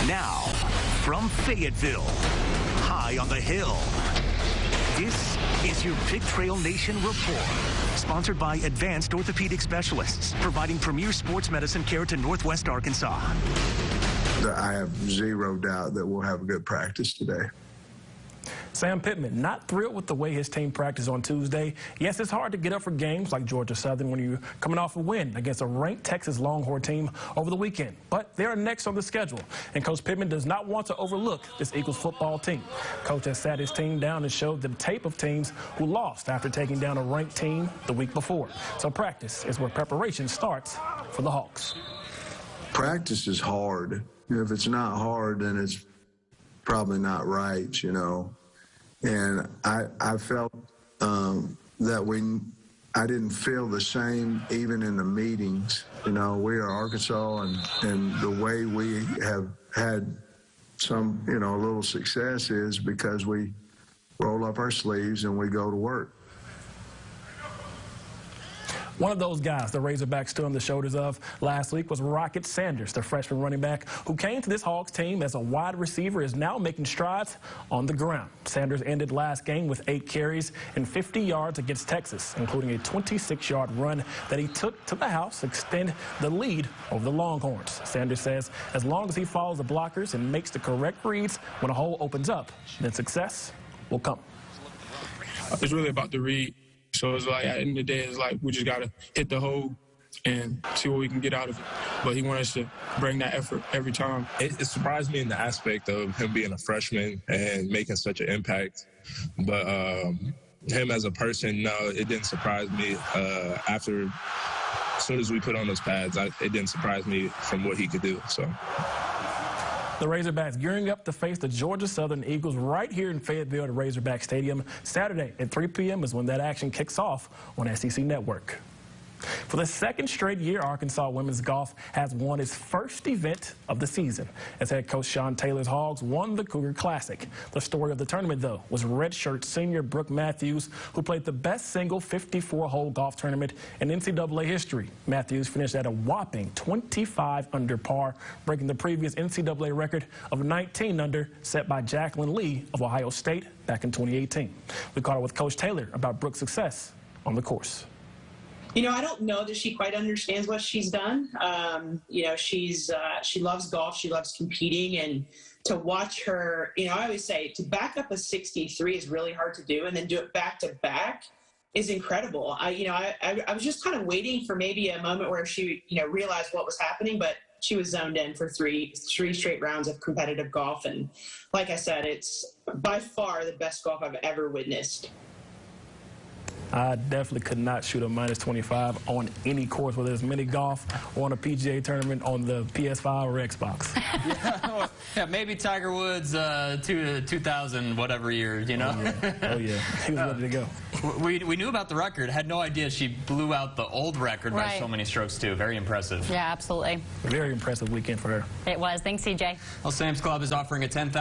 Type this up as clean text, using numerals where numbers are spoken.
Now, from Fayetteville, high on the hill, this is your Pig Trail Nation Report. Sponsored by Advanced Orthopedic Specialists, providing premier sports medicine care to Northwest Arkansas. I have zero doubt that we'll have a good practice today. Sam Pittman not thrilled with the way his team practiced on Tuesday. Yes, it's hard to get up for games like Georgia Southern when you're coming off a win against a ranked Texas Longhorn team over the weekend. But they are next on the schedule, and Coach Pittman does not want to overlook this Eagles football team. Coach has sat his team down and showed them tape of teams who lost after taking down a ranked team the week before. So practice is where preparation starts for the Hawks. Practice is hard. If it's not hard, then it's probably not right, you know. And I felt that I didn't feel the same even in the meetings. You know, we are Arkansas, and the way we have had some, you know, a little success is because we roll up our sleeves and we go to work. One of those guys the Razorbacks stood on the shoulders of last week was Rocket Sanders, the freshman running back who came to this Hawks team as a wide receiver, is now making strides on the ground. Sanders ended last game with 8 carries and 50 yards against Texas, including a 26-yard run that he took to the house to extend the lead over the Longhorns. Sanders says as long as he follows the blockers and makes the correct reads when a hole opens up, then success will come. It's really about the read. So it's like, at the end of the day, it's like we just got to hit the hole and see what we can get out of it. But he wants us to bring that effort every time. It surprised me in the aspect of him being a freshman and making such an impact. But him as a person, no, it didn't surprise me. As soon as we put on those pads, it didn't surprise me from what he could do. So. The Razorbacks gearing up to face the Georgia Southern Eagles right here in Fayetteville at Razorback Stadium. Saturday at 3 p.m. is when that action kicks off on SEC Network. For the second straight year, Arkansas women's golf has won its first event of the season, as head coach Sean Taylor's Hogs won the Cougar Classic. The story of the tournament, though, was redshirt senior Brook Matthews, who played the best single 54-hole golf tournament in NCAA history. Matthews finished at a whopping 25 under par, breaking the previous NCAA record of 19 under set by Jacqueline Lee of Ohio State back in 2018. We caught up with Coach Taylor about Brook's success on the course. You know, I don't know that she quite understands what she's done. You know, she loves golf. She loves competing. And to watch her, you know, I always say to back up a 63 is really hard to do, and then do it back to back is incredible. I was just kind of waiting for maybe a moment where she, you know, realized what was happening, but she was zoned in for three straight rounds of competitive golf. And like I said, it's by far the best golf I've ever witnessed. I definitely could not shoot a minus 25 on any course, whether it's mini golf or on a PGA tournament on the PS5 or Xbox. Yeah, maybe Tiger Woods 2000 whatever year, you know? Oh, yeah. He was ready to go. We knew about the record. Had no idea she blew out the old record by so many strokes, too. Very impressive. Yeah, absolutely. Very impressive weekend for her. It was. Thanks, CJ. Well, Sam's Club is offering a $10,000